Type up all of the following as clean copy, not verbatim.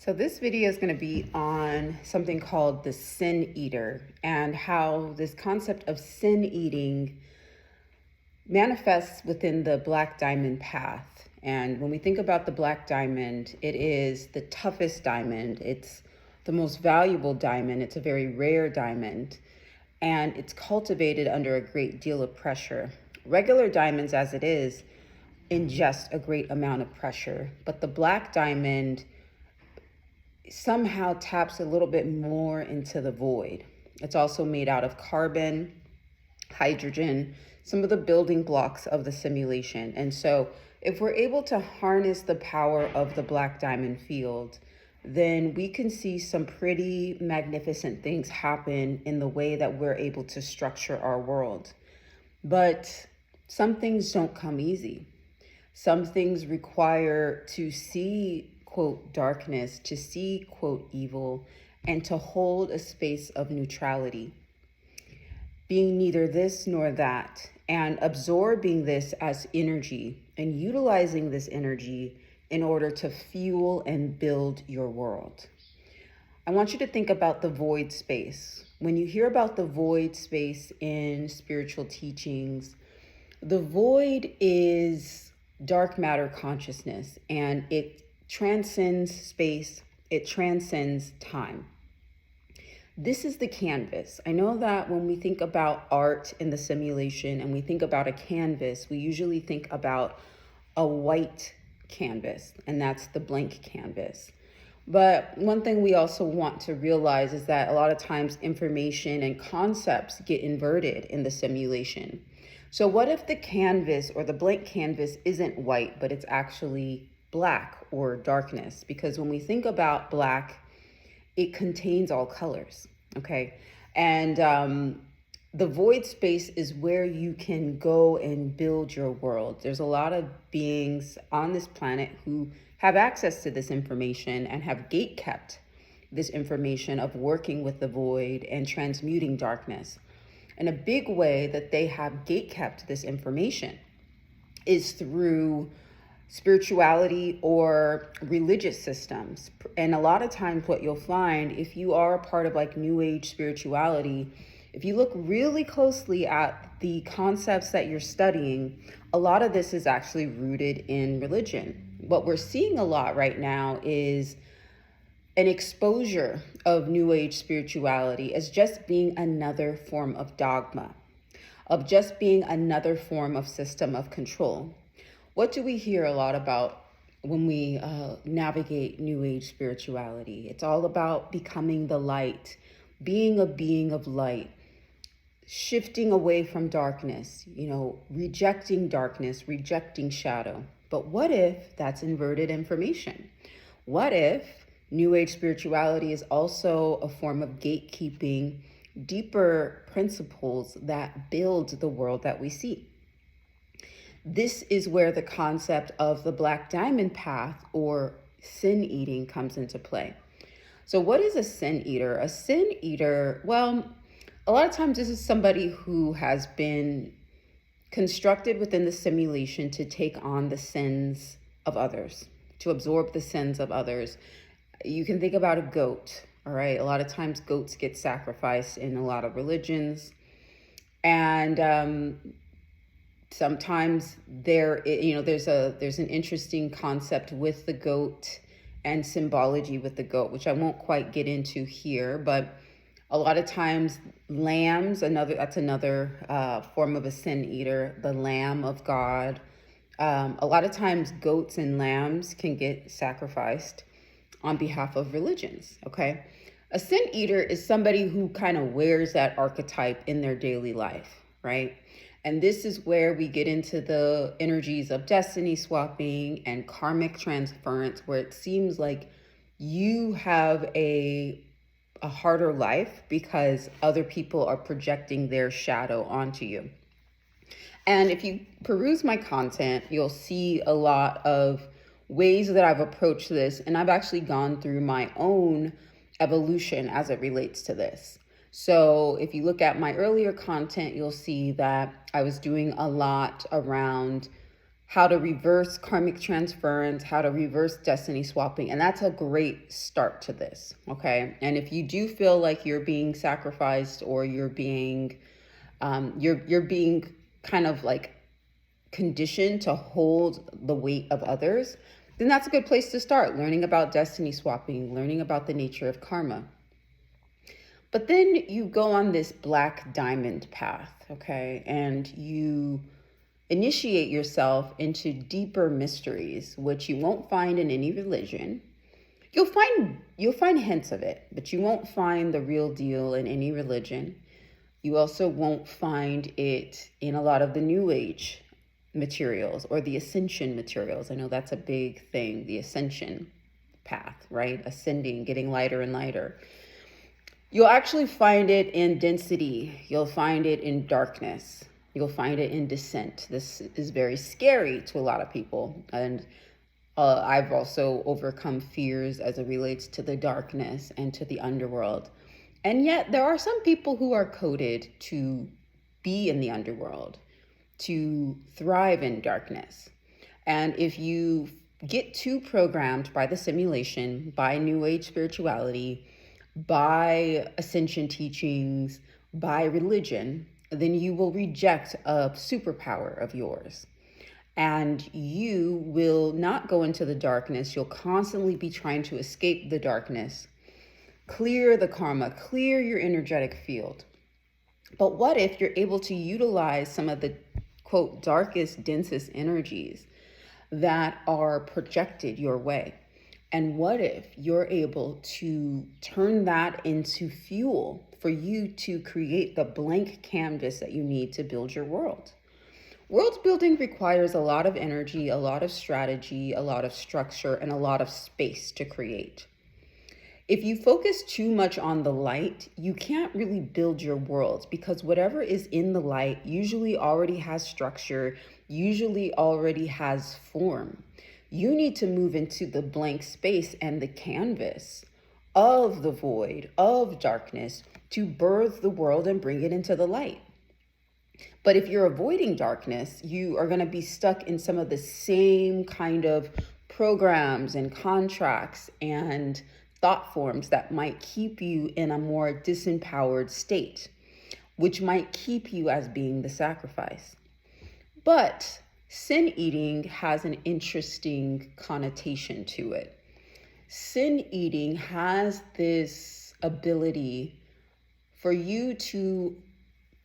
So this video is going to be on something called the sin eater and how this concept of sin eating manifests within the black diamond path. And when we think about the black diamond, it is the toughest diamond. It's the most valuable diamond. It's a very rare diamond, and it's cultivated under a great deal of pressure. Regular diamonds, as it is, ingest a great amount of pressure, but the black diamond somehow taps a little bit more into the void. It's also made out of carbon, hydrogen, some of the building blocks of the simulation. And so if we're able to harness the power of the black diamond field, then we can see some pretty magnificent things happen in the way that we're able to structure our world. But some things don't come easy. Some things require to see, quote, darkness, to see, quote, evil, and to hold a space of neutrality, being neither this nor that, and absorbing this as energy and utilizing this energy in order to fuel and build your world. I want you to think about the void space. When you hear about the void space in spiritual teachings, the void is dark matter consciousness, and it transcends space, it transcends time. This is the canvas. I know that when we think about art in the simulation and we think about a canvas, we usually think about a white canvas, and that's the blank canvas. But one thing we also want to realize is that a lot of times information and concepts get inverted in the simulation. So what if the canvas or the blank canvas isn't white, but it's actually black or darkness? Because when we think about black, it contains all colors, okay? And the void space is where you can go and build your world. There's a lot of beings on this planet who have access to this information and have gatekept this information of working with the void and transmuting darkness. And a big way that they have gatekept this information is through spirituality or religious systems. And a lot of times what you'll find, if you are a part of like New Age spirituality, if you look really closely at the concepts that you're studying, a lot of this is actually rooted in religion. What we're seeing a lot right now is an exposure of New Age spirituality as just being another form of dogma, of just being another form of system of control. What do we hear a lot about when we navigate New Age spirituality? It's all about becoming the light, being a being of light, shifting away from darkness, rejecting darkness, rejecting shadow. But what if that's inverted information? What if New Age spirituality is also a form of gatekeeping deeper principles that build the world that we see? This is where the concept of the black diamond path or sin eating comes into play. So what is a sin eater? A sin eater, well, a lot of times this is somebody who has been constructed within the simulation to take on the sins of others, to absorb the sins of others. You can think about a goat, all right? A lot of times goats get sacrificed in a lot of religions. And sometimes there's an interesting concept with the goat and symbology with the goat, which I won't quite get into here, but a lot of times lambs, that's another form of a sin eater, the Lamb of God. A lot of times goats and lambs can get sacrificed on behalf of religions, okay? A sin eater is somebody who kind of wears that archetype in their daily life, right? And this is where we get into the energies of destiny swapping and karmic transference, where it seems like you have a harder life because other people are projecting their shadow onto you. And if you peruse my content, you'll see a lot of ways that I've approached this, and I've actually gone through my own evolution as it relates to this. So if you look at my earlier content, you'll see that I was doing a lot around how to reverse karmic transference, how to reverse destiny swapping. And that's a great start to this, okay? And if you do feel like you're being sacrificed, or you're being kind of like conditioned to hold the weight of others, then that's a good place to start, learning about destiny swapping, learning about the nature of karma. But then you go on this black diamond path, okay? And you initiate yourself into deeper mysteries, which you won't find in any religion. You'll find hints of it, but you won't find the real deal in any religion. You also won't find it in a lot of the New Age materials or the ascension materials. I know that's a big thing, the ascension path, right? Ascending, getting lighter and lighter. You'll actually find it in density. You'll find it in darkness. You'll find it in descent. This is very scary to a lot of people. And I've also overcome fears as it relates to the darkness and to the underworld. And yet there are some people who are coded to be in the underworld, to thrive in darkness. And if you get too programmed by the simulation, by New Age spirituality, by ascension teachings, by religion, then you will reject a superpower of yours. And you will not go into the darkness. You'll constantly be trying to escape the darkness, clear the karma, clear your energetic field. But what if you're able to utilize some of the, quote, darkest, densest energies that are projected your way? And what if you're able to turn that into fuel for you to create the blank canvas that you need to build your world? World building requires a lot of energy, a lot of strategy, a lot of structure, and a lot of space to create. If you focus too much on the light, you can't really build your world, because whatever is in the light usually already has structure, usually already has form. You need to move into the blank space and the canvas of the void, of darkness, to birth the world and bring it into the light. But if you're avoiding darkness, you are going to be stuck in some of the same kind of programs and contracts and thought forms that might keep you in a more disempowered state, which might keep you as being the sacrifice. But sin eating has an interesting connotation to it. Sin eating has this ability for you to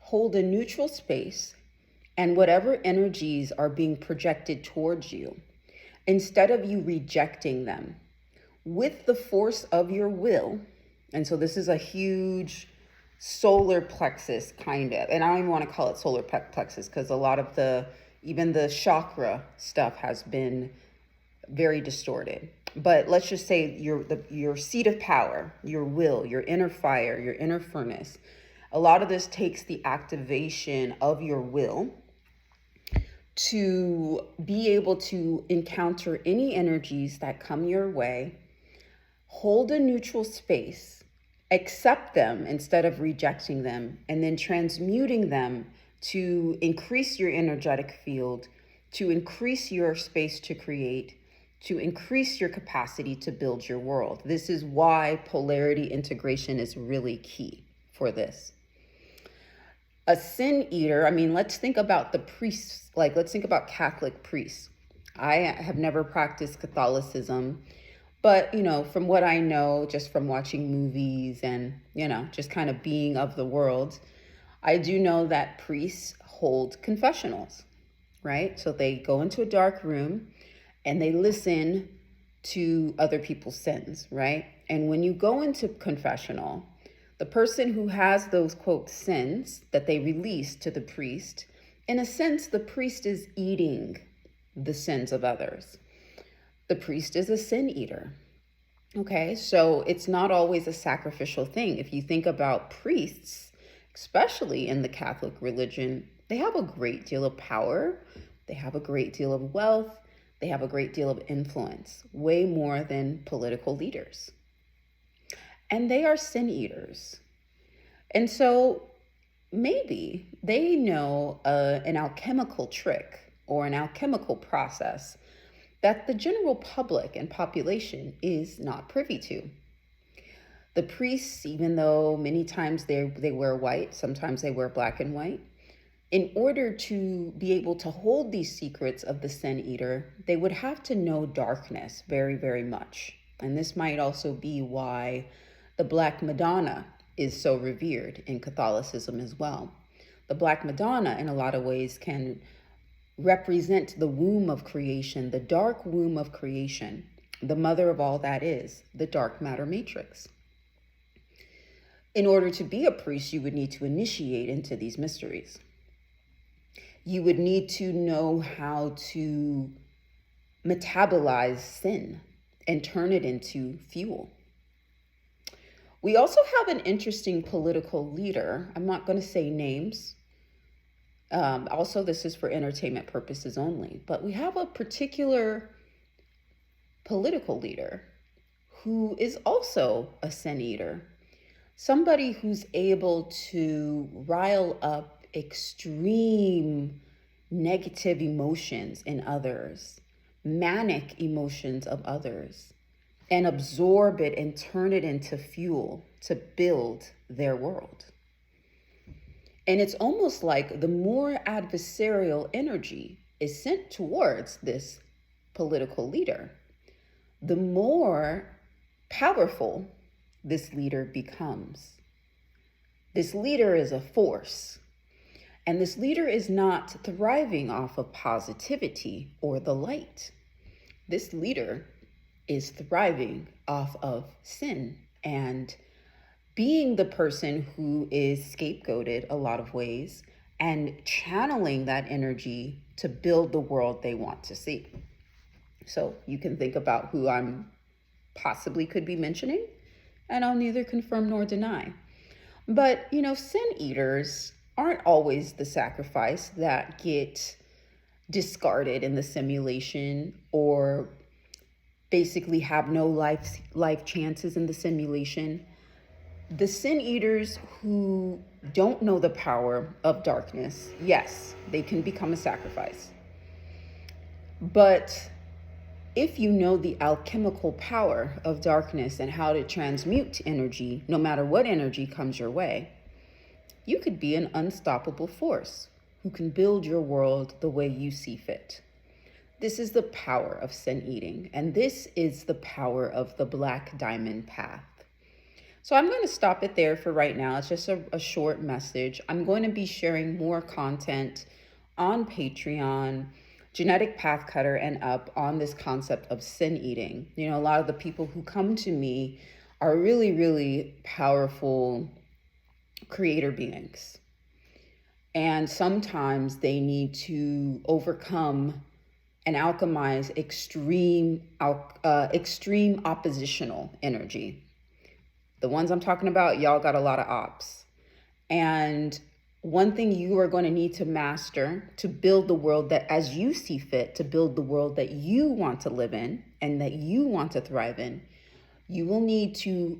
hold a neutral space, and whatever energies are being projected towards you, instead of you rejecting them with the force of your will. And so this is a huge solar plexus kind of, and I don't even want to call it solar plexus, because a lot of even the chakra stuff has been very distorted. But let's just say your seat of power, your will, your inner fire, your inner furnace. A lot of this takes the activation of your will to be able to encounter any energies that come your way, hold a neutral space, accept them instead of rejecting them, and then transmuting them to increase your energetic field, to increase your space to create, to increase your capacity to build your world. This is why polarity integration is really key for this. A sin eater, I mean, let's think about the priests, let's think about Catholic priests. I have never practiced Catholicism, but, from what I know, just from watching movies and, just kind of being of the world, I do know that priests hold confessionals, right? So they go into a dark room and they listen to other people's sins, right? And when you go into confessional, the person who has those, quote, sins that they release to the priest, in a sense, the priest is eating the sins of others. The priest is a sin eater. Okay, so it's not always a sacrificial thing. If you think about priests, especially in the Catholic religion, they have a great deal of power. They have a great deal of wealth. They have a great deal of influence, way more than political leaders. And they are sin eaters. And so maybe they know an alchemical trick or an alchemical process that the general public and population is not privy to. The priests, even though many times they wear white, sometimes they wear black and white, in order to be able to hold these secrets of the sin eater, they would have to know darkness very, very much. And this might also be why the Black Madonna is so revered in Catholicism as well. The Black Madonna, in a lot of ways, can represent the womb of creation, the dark womb of creation, the mother of all that is, the dark matter matrix. In order to be a priest, you would need to initiate into these mysteries. You would need to know how to metabolize sin and turn it into fuel. We also have an interesting political leader. I'm not going to say names. Also, this is for entertainment purposes only, but we have a particular political leader who is also a sin eater. Somebody who's able to rile up extreme negative emotions in others, manic emotions of others, and absorb it and turn it into fuel to build their world. And it's almost like the more adversarial energy is sent towards this political leader, the more powerful this leader becomes. This leader is a force. And this leader is not thriving off of positivity or the light. This leader is thriving off of sin and being the person who is scapegoated a lot of ways and channeling that energy to build the world they want to see. So you can think about who I'm possibly could be mentioning, and I'll neither confirm nor deny. But, sin eaters aren't always the sacrifice that get discarded in the simulation or basically have no life chances in the simulation. The sin eaters who don't know the power of darkness, yes, they can become a sacrifice. But if you know the alchemical power of darkness and how to transmute energy, no matter what energy comes your way, you could be an unstoppable force who can build your world the way you see fit. This is the power of sin eating, and this is the power of the Black Diamond Path. So I'm going to stop it there for right now. It's just a short message. I'm going to be sharing more content on Patreon, Genetic Path Cutter and up, on this concept of sin eating. A lot of the people who come to me are really, really powerful creator beings. And sometimes they need to overcome and alchemize extreme oppositional energy. The ones I'm talking about, y'all got a lot of ops. And one thing you are going to need to master to build the world that as you see fit, to build the world that you want to live in and that you want to thrive in, you will need to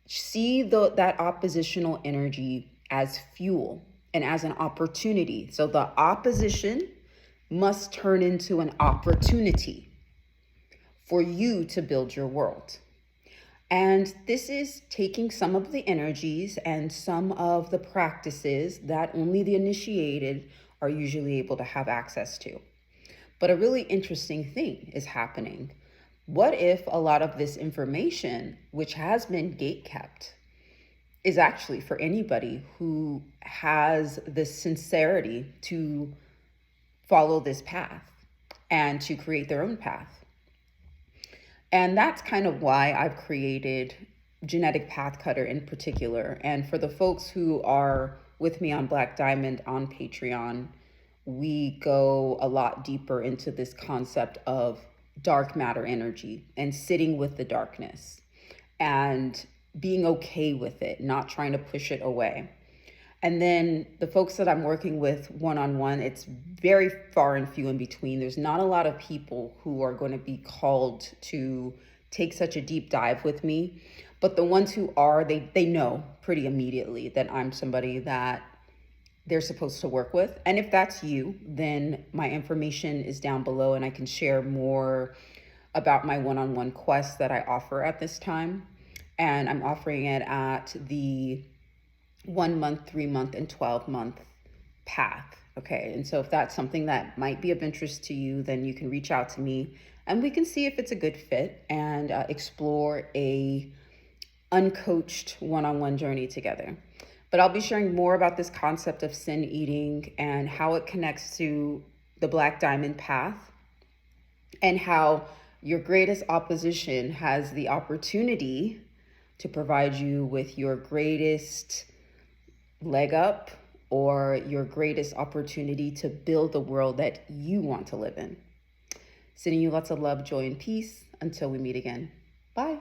see that oppositional energy as fuel and as an opportunity. So the opposition must turn into an opportunity for you to build your world. And this is taking some of the energies and some of the practices that only the initiated are usually able to have access to. But a really interesting thing is happening. What if a lot of this information, which has been gatekept, is actually for anybody who has the sincerity to follow this path and to create their own path? And that's kind of why I've created Genetic Path Cutter in particular. And for the folks who are with me on Black Diamond on Patreon, we go a lot deeper into this concept of dark matter energy and sitting with the darkness and being okay with it, not trying to push it away. And then the folks that I'm working with one-on-one, it's very far and few in between. There's not a lot of people who are going to be called to take such a deep dive with me. But the ones who are, they know pretty immediately that I'm somebody that they're supposed to work with. And if that's you, then my information is down below and I can share more about my one-on-one quest that I offer at this time. And I'm offering it at the 1 month, 3 month, and 12-month path. Okay. And so if that's something that might be of interest to you, then you can reach out to me and we can see if it's a good fit and explore a uncoached one-on-one journey together. But I'll be sharing more about this concept of sin eating and how it connects to the Black Diamond path, and how your greatest opposition has the opportunity to provide you with your greatest leg up or your greatest opportunity to build the world that you want to live in. Sending you lots of love, joy, and peace until we meet again. Bye.